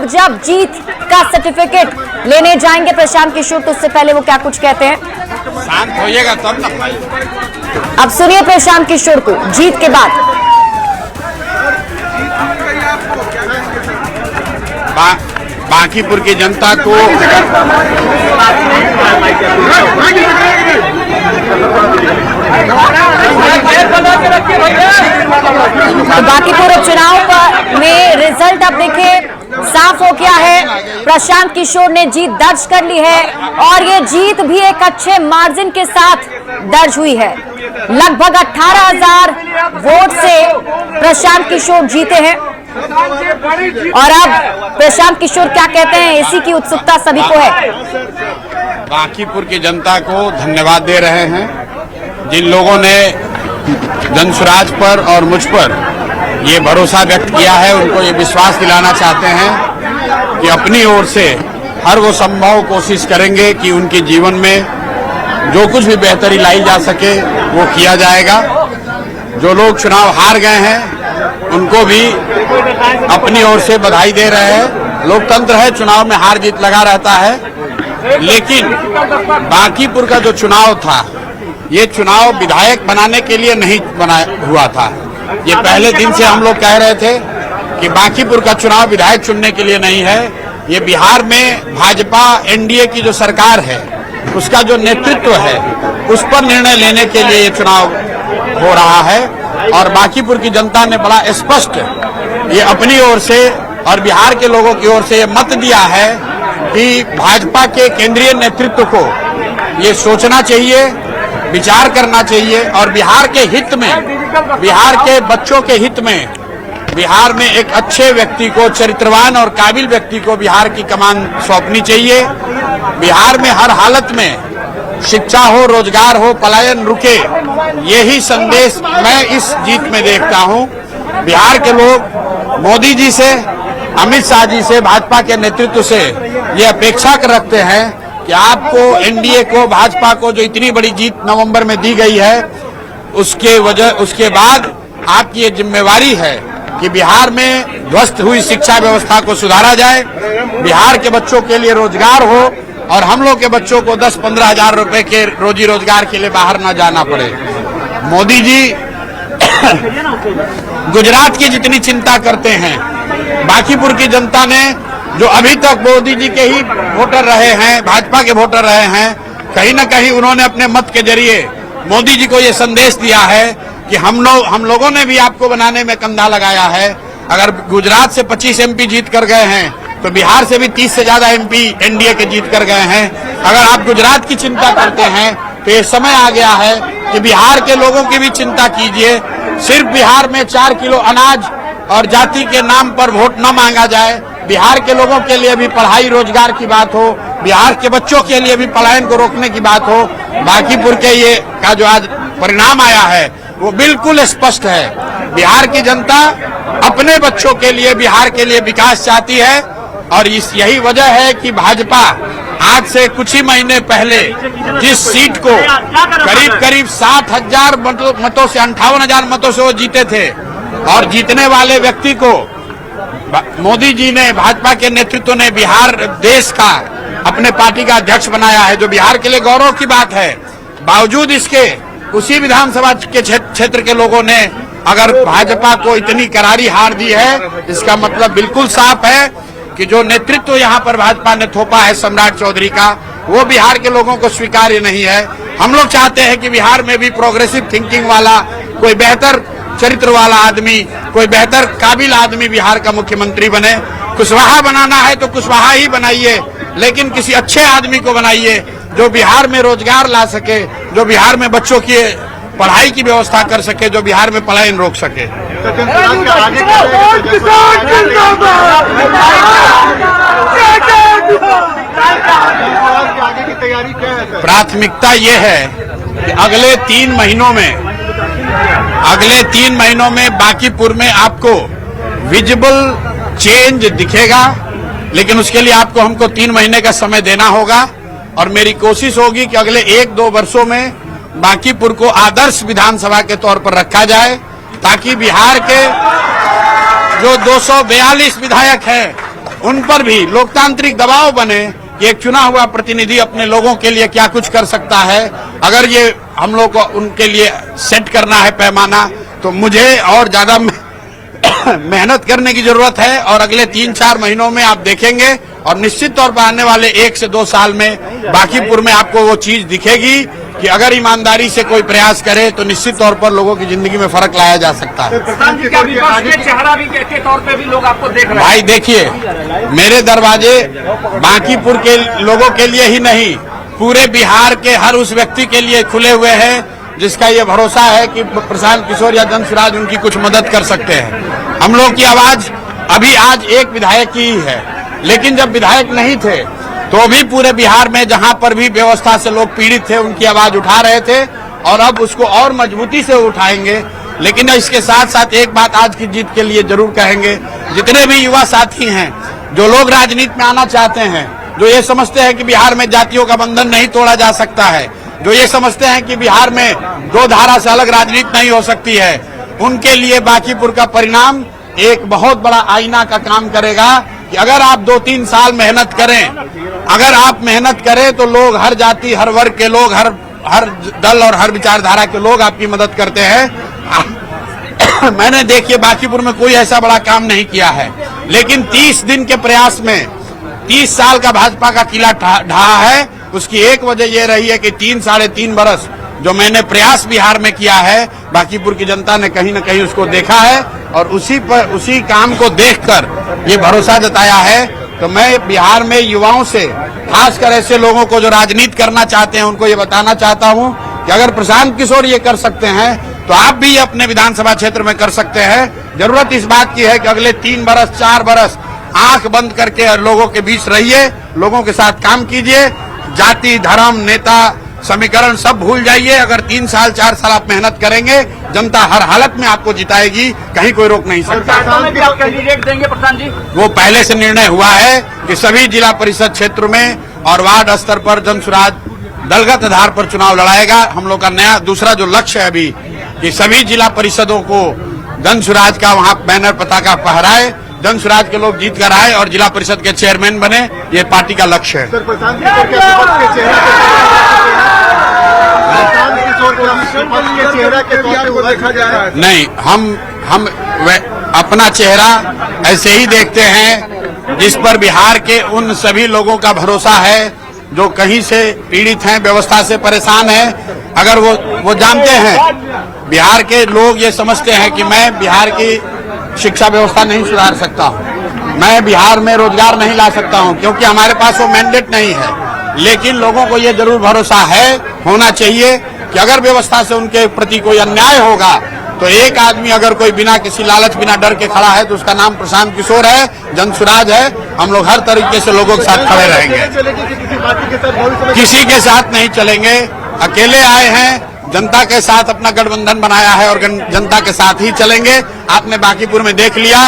अब जब जीत का सर्टिफिकेट लेने जाएंगे प्रशांत किशोर, तो उससे पहले वो क्या कुछ कहते हैं, शांत होइएगा तब ना भाई। अब सुनिए प्रशांत किशोर को जीत के बाद। बांकीपुर की जनता को तो बांकीपुर उपचुनाव में रिजल्ट अब देखिए साफ हो गया है। प्रशांत किशोर ने जीत दर्ज कर ली है और ये जीत भी एक अच्छे मार्जिन के साथ दर्ज हुई है। लगभग 18,000 वोट से प्रशांत किशोर जीते हैं और अब प्रशांत किशोर क्या कहते हैं, इसी की उत्सुकता सभी को है। बांकीपुर की जनता को धन्यवाद दे रहे हैं, जिन लोगों ने जनसुराज पर और मुझ पर ये भरोसा व्यक्त किया है, उनको ये विश्वास दिलाना चाहते हैं कि अपनी ओर से हर वो संभव कोशिश करेंगे कि उनके जीवन में जो कुछ भी बेहतरी लाई जा सके वो किया जाएगा। जो लोग चुनाव हार गए हैं उनको भी अपनी ओर से बधाई दे रहे हैं। लोकतंत्र है, चुनाव में हार जीत लगा रहता है, लेकिन बांकीपुर का जो चुनाव था, ये चुनाव विधायक बनाने के लिए नहीं बना हुआ था। ये पहले दिन से हम लोग कह रहे थे कि बांकीपुर का चुनाव विधायक चुनने के लिए नहीं है, ये बिहार में भाजपा एनडीए की जो सरकार है उसका जो नेतृत्व है उस पर निर्णय लेने के लिए ये चुनाव हो रहा है। और बांकीपुर की जनता ने बड़ा स्पष्ट ये अपनी ओर से और बिहार के लोगों की ओर से ये मत दिया है कि भाजपा के केंद्रीय नेतृत्व को ये सोचना चाहिए, विचार करना चाहिए और बिहार के हित में, बिहार के बच्चों के हित में, बिहार में एक अच्छे व्यक्ति को, चरित्रवान और काबिल व्यक्ति को बिहार की कमान सौंपनी चाहिए। बिहार में हर हालत में शिक्षा हो, रोजगार हो, पलायन रुके, यही संदेश मैं इस जीत में देखता हूं। बिहार के लोग मोदी जी से, अमित शाह जी से, भाजपा के नेतृत्व से ये अपेक्षा रखते हैं कि आपको, एनडीए को, भाजपा को जो इतनी बड़ी जीत नवंबर में दी गई है, उसके बाद आपकी ये जिम्मेवारी है कि बिहार में ध्वस्त हुई शिक्षा व्यवस्था को सुधारा जाए, बिहार के बच्चों के लिए रोजगार हो और हम लोग के बच्चों को 10-15 हजार रुपए के रोजी रोजगार के लिए बाहर न जाना पड़े। मोदी जी गुजरात की जितनी चिंता करते हैं, बांकीपुर की जनता ने जो अभी तक मोदी जी के ही वोटर रहे हैं, भाजपा के वोटर रहे हैं, कहीं न कहीं उन्होंने अपने मत के जरिए मोदी जी को ये संदेश दिया है कि हम लोगों ने भी आपको बनाने में कंधा लगाया है। अगर गुजरात से 25 एमपी जीत कर गए हैं तो बिहार से भी 30 से ज्यादा एमपी एनडीए के जीत कर गए हैं। अगर आप गुजरात की चिंता करते हैं तो ये समय आ गया है कि बिहार के लोगों की भी चिंता कीजिए। सिर्फ बिहार में 4 किलो अनाज और जाति के नाम पर वोट न मांगा जाए। बिहार के लोगों के लिए भी पढ़ाई रोजगार की बात हो, बिहार के बच्चों के लिए भी पलायन को रोकने की बात हो। बांकीपुर के ये का जो आज परिणाम आया है वो बिल्कुल स्पष्ट है। बिहार की जनता अपने बच्चों के लिए, बिहार के लिए विकास चाहती है और यही वजह है कि भाजपा आज से कुछ ही महीने पहले जिस सीट को करीब 60,000 मतों से, 58,000 मतों से वो जीते थे और जीतने वाले व्यक्ति को मोदी जी ने, भाजपा के नेतृत्व ने बिहार देश का अपने पार्टी का अध्यक्ष बनाया है, जो बिहार के लिए गौरव की बात है। बावजूद इसके उसी विधानसभा के क्षेत्र के लोगों ने अगर भाजपा को इतनी करारी हार दी है, इसका मतलब बिल्कुल साफ है कि जो नेतृत्व यहाँ पर भाजपा ने थोपा है सम्राट चौधरी का, वो बिहार के लोगों को स्वीकार्य नहीं है। हम लोग चाहते हैं कि बिहार में भी प्रोग्रेसिव थिंकिंग वाला, कोई बेहतर चरित्र वाला आदमी, कोई बेहतर काबिल आदमी बिहार का मुख्यमंत्री बने। कुशवाहा बनाना है तो कुशवाहा ही बनाइए, लेकिन किसी अच्छे आदमी को बनाइए जो बिहार में रोजगार ला सके, जो बिहार में बच्चों की पढ़ाई की व्यवस्था कर सके, जो बिहार में पलायन रोक सके। प्राथमिकता ये है कि अगले 3 महीनों में बांकीपुर में आपको विजिबल चेंज दिखेगा, लेकिन उसके लिए हमको 3 महीने का समय देना होगा और मेरी कोशिश होगी कि अगले 1-2 वर्षों में बांकीपुर को आदर्श विधानसभा के तौर पर रखा जाए, ताकि बिहार के जो 242 विधायक हैं उन पर भी लोकतांत्रिक दबाव बने कि एक चुना हुआ प्रतिनिधि अपने लोगों के लिए क्या कुछ कर सकता है। अगर ये हम लोग को उनके लिए सेट करना है पैमाना, तो मुझे और ज्यादा मेहनत करने की जरूरत है। और अगले 3-4 महीनों में आप देखेंगे और निश्चित तौर पर आने वाले 1 से 2 साल में बांकीपुर में आपको वो चीज दिखेगी कि अगर ईमानदारी से कोई प्रयास करे तो निश्चित तौर पर लोगों की जिंदगी में फर्क लाया जा सकता है। चेहरा भी के तौर पे भी लोग आपको देख रहे हैं। भाई देखिए, मेरे दरवाजे बांकीपुर के लोगों के लिए ही नहीं, पूरे बिहार के हर उस व्यक्ति के लिए खुले हुए हैं जिसका ये भरोसा है कि प्रशांत किशोर या जन उनकी कुछ मदद कर सकते हैं। हम लोग की आवाज अभी आज एक विधायक की ही है, लेकिन जब विधायक नहीं थे तो भी पूरे बिहार में जहां पर भी व्यवस्था से लोग पीड़ित थे उनकी आवाज उठा रहे थे, और अब उसको और मजबूती से उठाएंगे। लेकिन इसके साथ साथ एक बात आज की जीत के लिए जरूर कहेंगे, जितने भी युवा साथी हैं जो लोग राजनीति में आना चाहते हैं, जो ये समझते हैं कि बिहार में जातियों का बंधन नहीं तोड़ा जा सकता है, जो ये समझते हैं कि बिहार में 2 धारा से अलग राजनीति नहीं हो सकती है, उनके लिए बांकीपुर का परिणाम एक बहुत बड़ा आईना का काम करेगा कि अगर आप 2-3 साल मेहनत करें, अगर आप मेहनत करें तो लोग, हर जाति, हर वर्ग के लोग, हर दल और हर विचारधारा के लोग आपकी मदद करते हैं। मैंने देखिए बांकीपुर में कोई ऐसा बड़ा काम नहीं किया है, लेकिन 30 दिन के प्रयास में 30 साल का भाजपा का किला ढहा है। उसकी एक वजह यह रही है कि 3-3.5 बरस जो मैंने प्रयास बिहार में किया है, बांकीपुर की जनता ने कहीं न कहीं उसको देखा है और उसी काम को देखकर ये भरोसा जताया है। तो मैं बिहार में युवाओं से, खासकर ऐसे लोगों को जो राजनीति करना चाहते हैं, उनको ये बताना चाहता हूं कि अगर प्रशांत किशोर ये कर सकते हैं तो आप भी ये अपने विधानसभा क्षेत्र में कर सकते हैं। जरूरत इस बात की है कि अगले 3 बरस 4 बरस आंख बंद करके लोगों के बीच रहिए, लोगों के साथ काम कीजिए, जाति, धर्म, नेता, समीकरण सब भूल जाइए। अगर 3 साल 4 साल आप मेहनत करेंगे, जनता हर हालत में आपको जिताएगी, कहीं कोई रोक नहीं सकता। कैंडिडेट देंगे प्रधान जी? वो पहले से निर्णय हुआ है कि सभी जिला परिषद क्षेत्र में और वार्ड स्तर पर जनसुराज दलगत आधार पर चुनाव लड़ाएगा। हम लोग का नया दूसरा जो लक्ष्य है अभी कि सभी जिला परिषदों को जनसुराज का वहां बैनर पताका फहराए, जनसुराज के लोग जीत कर आए और जिला परिषद के चेयरमैन बने, ये पार्टी का लक्ष्य है। नहीं, हम अपना चेहरा ऐसे ही देखते हैं जिस पर बिहार के उन सभी लोगों का भरोसा है जो कहीं से पीड़ित हैं, व्यवस्था से परेशान हैं। अगर वो जानते हैं, बिहार के लोग ये समझते हैं कि मैं बिहार की शिक्षा व्यवस्था नहीं सुधार सकता हूं, मैं बिहार में रोजगार नहीं ला सकता हूं, क्योंकि हमारे पास वो मैंडेट नहीं है। लेकिन लोगों को ये जरूर भरोसा है, होना चाहिए कि अगर व्यवस्था से उनके प्रति कोई अन्याय होगा तो एक आदमी अगर कोई बिना किसी लालच, बिना डर के खड़ा है तो उसका नाम प्रशांत किशोर है, जनसुराज है। हम लोग हर तरीके से लोगों के साथ खड़े रहेंगे, किसी के साथ नहीं चलेंगे। अकेले आए हैं, जनता के साथ अपना गठबंधन बनाया है और जनता के साथ ही चलेंगे। आपने बांकीपुर में देख लिया,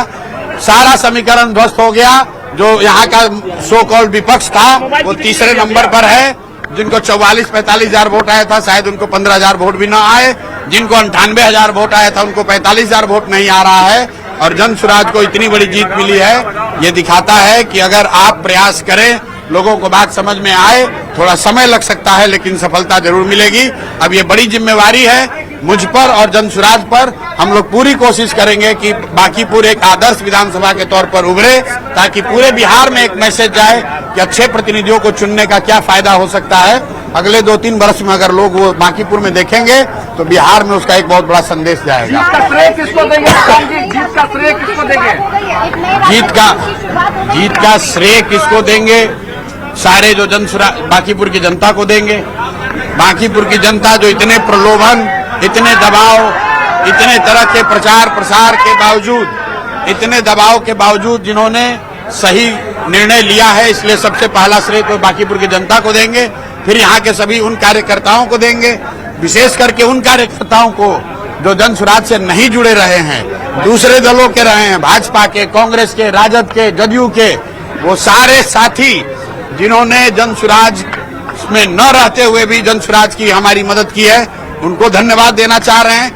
सारा समीकरण ध्वस्त हो गया। जो यहाँ का सो कॉल्ड विपक्ष था वो तीसरे नंबर पर है। जिनको 44-45 हजार वोट आया था, शायद उनको 15 हजार वोट भी न आए। जिनको 98 हजार वोट आया था, उनको 45 हजार वोट नहीं आ रहा है। और जनसुराज को इतनी बड़ी जीत मिली है, ये दिखाता है कि अगर आप प्रयास करें, लोगों को बात समझ में आए, थोड़ा समय लग सकता है लेकिन सफलता जरूर मिलेगी। अब ये बड़ी जिम्मेवारी है मुझ पर और जनसुराज पर। हम लोग पूरी कोशिश करेंगे कि बांकीपुर एक आदर्श विधानसभा के तौर पर उभरे, ताकि पूरे बिहार में एक मैसेज जाए कि अच्छे प्रतिनिधियों को चुनने का क्या फायदा हो सकता है। अगले 2-3 वर्ष में अगर लोग वो बांकीपुर में देखेंगे तो बिहार में उसका एक बहुत बड़ा संदेश जाएगा। जीत का श्रेय किसको देंगे? जीत का श्रेय किसको देंगे? सारे जो जनसुराज बांकीपुर की जनता को देंगे। बांकीपुर की जनता जो इतने प्रलोभन, इतने दबाव, इतने तरह के प्रचार प्रसार के बावजूद, इतने दबाव के बावजूद जिन्होंने सही निर्णय लिया है, इसलिए सबसे पहला श्रेय तो बांकीपुर की जनता को देंगे। फिर यहाँ के सभी उन कार्यकर्ताओं को देंगे, विशेष करके उन कार्यकर्ताओं को जो जनसुराज से नहीं जुड़े रहे हैं, दूसरे दलों के रहे हैं, भाजपा के, कांग्रेस के, राजद के, जदयू के, वो सारे साथी जिन्होंने जनसुराज में न रहते हुए भी जनसुराज की हमारी मदद की है, उनको धन्यवाद देना चाह रहे हैं।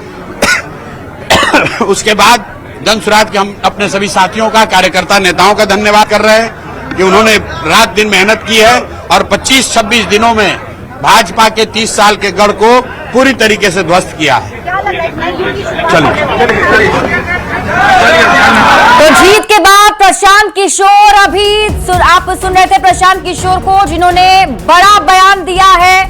उसके बाद जन स्वराज के हम अपने सभी साथियों का, कार्यकर्ता नेताओं का धन्यवाद कर रहे हैं कि उन्होंने रात दिन मेहनत की है और 25-26 दिनों में भाजपा के 30 साल के गढ़ को पूरी तरीके से ध्वस्त किया है। चलिए। तो जीत के बाद प्रशांत किशोर, अभी आप सुन रहे थे प्रशांत किशोर को, जिन्होंने बड़ा बयान दिया है।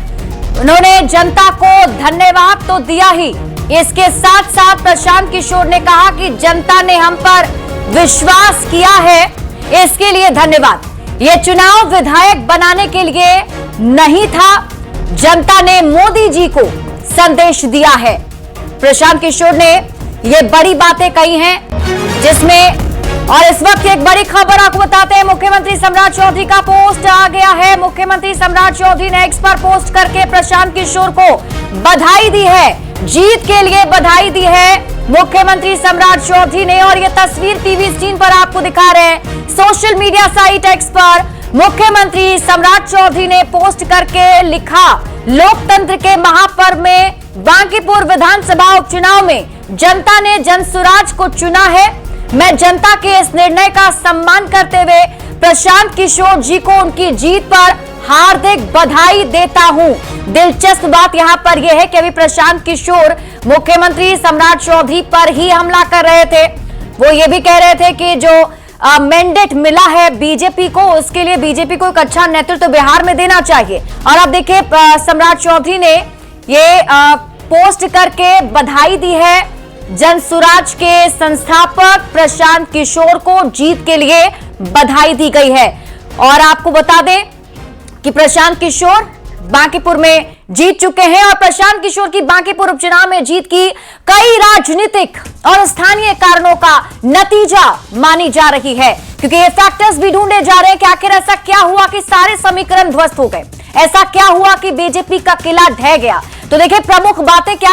उन्होंने जनता को धन्यवाद तो दिया ही, इसके साथ साथ प्रशांत किशोर ने कहा कि जनता ने हम पर विश्वास किया है, इसके लिए धन्यवाद। ये चुनाव विधायक बनाने के लिए नहीं था, जनता ने मोदी जी को संदेश दिया है। प्रशांत किशोर ने ये बड़ी बातें कही हैं, जिसमें और इस वक्त एक बड़ी खबर आपको बताते हैं। मुख्यमंत्री सम्राट चौधरी का पोस्ट आ गया है। मुख्यमंत्री सम्राट चौधरी ने एक्स पर पोस्ट करके प्रशांत किशोर को बधाई दी है, जीत के लिए बधाई दी है मुख्यमंत्री सम्राट चौधरी ने। और ये तस्वीर टीवी स्क्रीन पर आपको दिखा रहे हैं। सोशल मीडिया साइट एक्स पर मुख्यमंत्री सम्राट चौधरी ने पोस्ट करके लिखा, लोकतंत्र के महापर्व में बांकीपुर विधानसभा उपचुनाव में जनता ने जनसुराज को चुना है। मैं जनता के इस निर्णय का सम्मान करते हुए प्रशांत किशोर जी को उनकी जीत पर हार्दिक बधाई देता हूं। दिलचस्प बात यहां पर यह है कि अभी प्रशांत किशोर मुख्यमंत्री सम्राट चौधरी पर ही हमला कर रहे थे। वो ये भी कह रहे थे कि जो मैंडेट मिला है बीजेपी को, उसके लिए बीजेपी को एक अच्छा नेतृत्व बिहार में देना चाहिए। और अब देखिए सम्राट चौधरी ने ये पोस्ट करके बधाई दी है जनसुराज के संस्थापक प्रशांत किशोर को, जीत के लिए बधाई दी गई है। और आपको बता दें कि प्रशांत किशोर बांकीपुर में जीत चुके हैं और प्रशांत किशोर की बांकीपुर उपचुनाव में जीत की कई राजनीतिक और स्थानीय कारणों का नतीजा मानी जा रही है, क्योंकि ये फैक्टर्स भी ढूंढे जा रहे हैं कि आखिर ऐसा क्या हुआ कि सारे समीकरण ध्वस्त हो गए, ऐसा क्या हुआ कि बीजेपी का किला ढह गया। तो देखिए प्रमुख बातें क्या